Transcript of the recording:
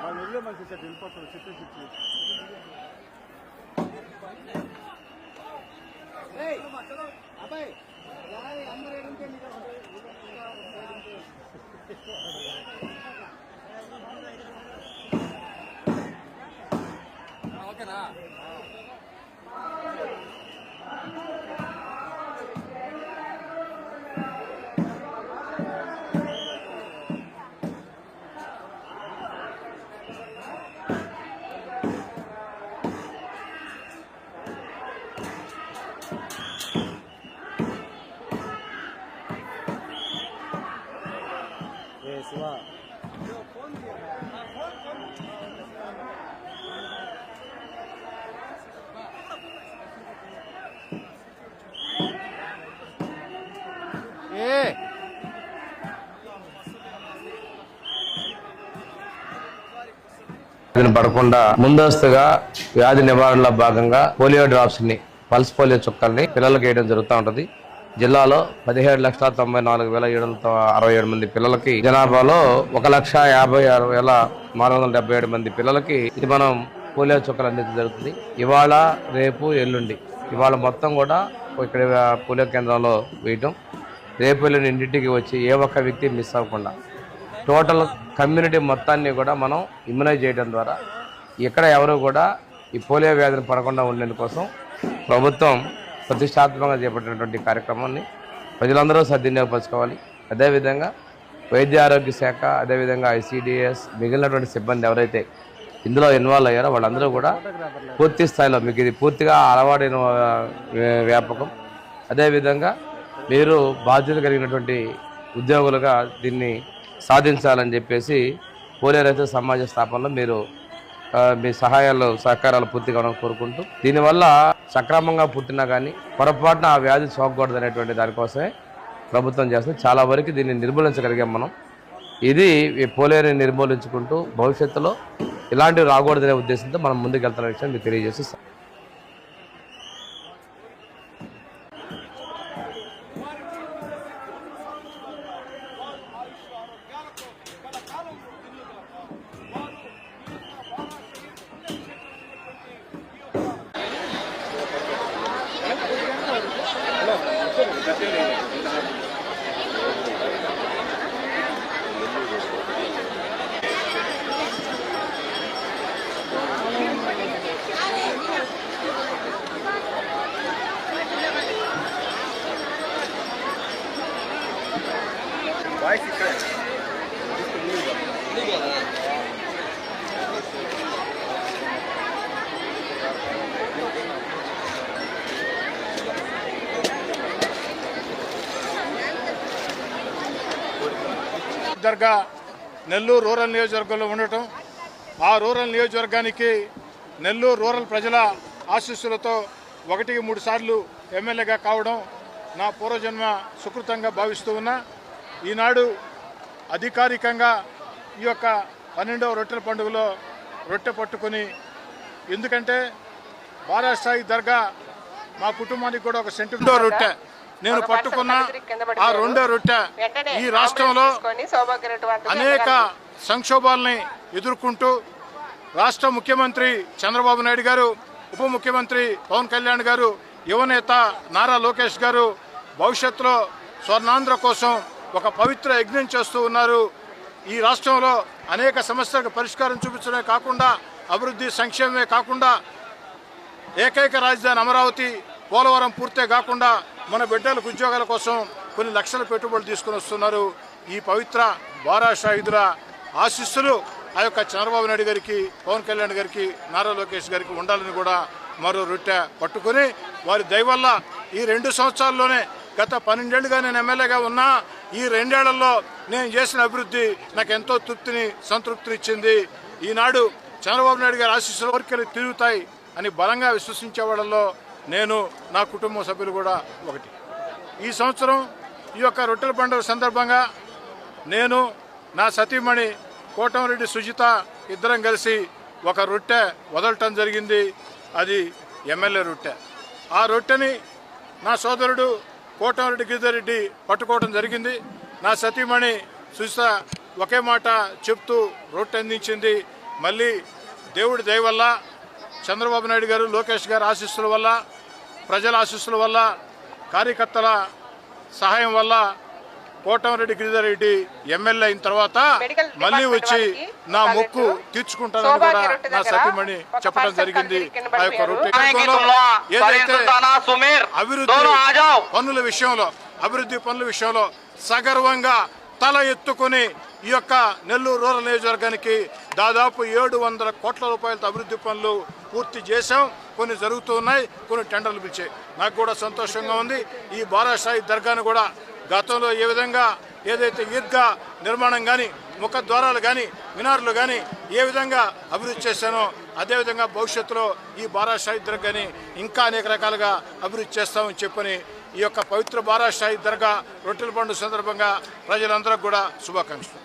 వాళ్ళు వెళ్ళే మనిషి వెళ్ళిపోతారు చెప్పేసి అబ్బాయి ఓకేనా శివ పడకుండా ముందస్తుగా వ్యాధి నివారణలో భాగంగా పోలియో డ్రాప్స్ ని పల్స్ పోలియో చుక్కల్ని పిల్లలకు వేయడం జరుగుతూ ఉంటది. జిల్లాలో 17,94,767 మంది పిల్లలకి, జనాభాలో 1,56,477 మంది పిల్లలకి ఇది మనం పోలియో చుక్కలు అందించడం జరుగుతుంది. ఇవాళ, రేపు, ఎల్లుండి ఇవాళ మొత్తం కూడా ఇక్కడ పోలియో కేంద్రంలో వేయటం, రేపు ఎల్లుండి ఇంటింటికి వచ్చి ఏ ఒక్క వ్యక్తి మిస్ అవ్వకుండా టోటల్ కమ్యూనిటీ మొత్తాన్ని కూడా మనం ఇమ్యునైజ్ చేయడం ద్వారా ఇక్కడ ఎవరు కూడా ఈ పోలియో వ్యాధిని పడకుండా ఉండేందుకోసం ప్రభుత్వం ప్రతిష్టాత్మకంగా చేపట్టినటువంటి కార్యక్రమాన్ని ప్రజలందరూ సద్వినియోగపరచుకోవాలి. అదేవిధంగా వైద్య ఆరోగ్య శాఖ, అదేవిధంగా ICDS, మిగిలినటువంటి సిబ్బంది ఎవరైతే ఇందులో ఇన్వాల్వ్ అయ్యారో వాళ్ళందరూ కూడా పూర్తి స్థాయిలో, మీకు ఇది పూర్తిగా అలవాటైన వ్యాపకం, అదేవిధంగా మీరు బాధ్యత కలిగినటువంటి ఉద్యోగులుగా దీన్ని సాధించాలని చెప్పేసి పోలియో రహిత సమాజ స్థాపనలో మీరు మీ సహకారాలు పూర్తిగా కోరుకుంటూ, దీనివల్ల సక్రమంగా పుట్టినా కానీ పొరపాటున ఆ వ్యాధి సోకకూడదు అనేటువంటి దానికోసమే ప్రభుత్వం చేస్తుంది. చాలా వరకు దీన్ని నిర్మూలించగలిగాం మనం. ఇది పోలియోని నిర్మూలించుకుంటూ భవిష్యత్తులో ఇలాంటివి రాకూడదనే ఉద్దేశంతో మనం ముందుకు వెళ్తున్న విషయం మీకు తెలియజేసి దర్గా నెల్లూరు రూరల్ నియోజకవర్గంలో ఉండటం, ఆ రూరల్ నియోజకవర్గానికి నెల్లూరు రూరల్ ప్రజల ఆశీస్సులతో 1-3 సార్లు ఎమ్మెల్యేగా కావడం నా పూర్వజన్మ సుకృతంగా భావిస్తూ ఉన్నా. ఈనాడు అధికారికంగా ఈ యొక్క 12వ రొట్టెల పండుగలో రొట్టె పట్టుకొని, ఎందుకంటే బారాసాయి దర్గా మా కుటుంబానికి కూడా ఒక సెంటిమెంట్ రొట్టె నేను పట్టుకున్న ఆ 2వ రొట్టె ఈ రాష్ట్రంలో అనేక సంక్షోభాలని ఎదుర్కొంటూ రాష్ట్ర ముఖ్యమంత్రి చంద్రబాబు నాయుడు గారు, ఉప ముఖ్యమంత్రి పవన్ కళ్యాణ్ గారు, యువనేత నారా లోకేష్ గారు భవిష్యత్తులో స్వర్ణాంధ్ర కోసం ఒక పవిత్ర యజ్ఞం చేస్తూ ఉన్నారు. ఈ రాష్ట్రంలో అనేక సమస్యలకు పరిష్కారం చూపించడమే కాకుండా, అభివృద్ధి సంక్షేమమే కాకుండా, ఏకైక రాజధాని అమరావతి, పోలవరం పూర్తే కాకుండా మన బిడ్డలకు ఉద్యోగాల కోసం కొన్ని లక్షల పెట్టుబడులు తీసుకుని వస్తున్నారు. ఈ పవిత్ర బారా షాహిదుల ఆశీస్సులు ఆ యొక్క చంద్రబాబు నాయుడు గారికి, పవన్ కళ్యాణ్ గారికి, నారా లోకేష్ గారికి ఉండాలని కూడా మరో రొట్టె పట్టుకొని వారి దయ వల్ల ఈ 2 సంవత్సరాల్లోనే గత 12 ఏళ్ళుగా నేను ఎమ్మెల్యేగా ఉన్నా ఈ 2 ఏళ్లలో నేను చేసిన అభివృద్ధి నాకు ఎంతో సంతృప్తినిచ్చింది. ఈనాడు చంద్రబాబు నాయుడు గారి ఆశీస్సులు కోరికలు తిరుగుతాయి అని బలంగా విశ్వసించే వాళ్ళలో నేను, నా కుటుంబ సభ్యులు కూడా ఒకటి. ఈ సంవత్సరం ఈ యొక్క రొట్టెల పండుగ సందర్భంగా నేను, నా సతీమణి కోటంరెడ్డి సుజిత ఇద్దరం కలిసి ఒక రొట్టె వదలటం జరిగింది. అది ఎమ్మెల్యే రొట్టె. ఆ రొట్టెని నా సోదరుడు కోటంరెడ్డి గిరిధర్రెడ్డి పట్టుకోవడం జరిగింది. నా సతీమణి సుజిత ఒకే మాట చెప్తూ రొట్టె అందించింది. మళ్ళీ దేవుడి దయ వల్ల, చంద్రబాబు నాయుడు గారు, లోకేష్ గారి ఆశీస్సుల వల్ల, ప్రజల ఆశీస్సుల వల్ల, కార్యకర్తల సహాయం వల్ల కోటంరెడ్డి గిరిధర్రెడ్డి ఎమ్మెల్యే అయిన తర్వాత మళ్ళీ వచ్చి నా మొక్కు తీర్చుకుంటానని కూడా నా సతీమణి చెప్పడం జరిగింది. ఆ యొక్క రొట్టె ఏదైతే అభివృద్ధి పనుల విషయంలో సగర్వంగా తల ఎత్తుకుని ఈ యొక్క నెల్లూరు రూరల్ నియోజకవర్గానికి దాదాపు 700 కోట్ల రూపాయలతో అభివృద్ధి పనులు పూర్తి చేశాం. కొన్ని జరుగుతూ ఉన్నాయి, కొన్ని టెండర్లు పిలిచాయి. నాకు కూడా సంతోషంగా ఉంది. ఈ బారా షాహిద్ దర్గాను కూడా గతంలో ఏ విధంగా ఏదైతే ఈద్గా నిర్మాణం కానీ, ముఖద్వారాలు కానీ, మినార్లు కానీ ఏ విధంగా అభివృద్ధి చేశానో అదేవిధంగా భవిష్యత్తులో ఈ బారా షాహిద్ దర్గాని ఇంకా అనేక రకాలుగా అభివృద్ధి చేస్తామని చెప్పని ఈ యొక్క పవిత్ర బారా షాహిద్ దర్గా రొట్టెల పండుగ సందర్భంగా ప్రజలందరికీ కూడా శుభాకాంక్షలు.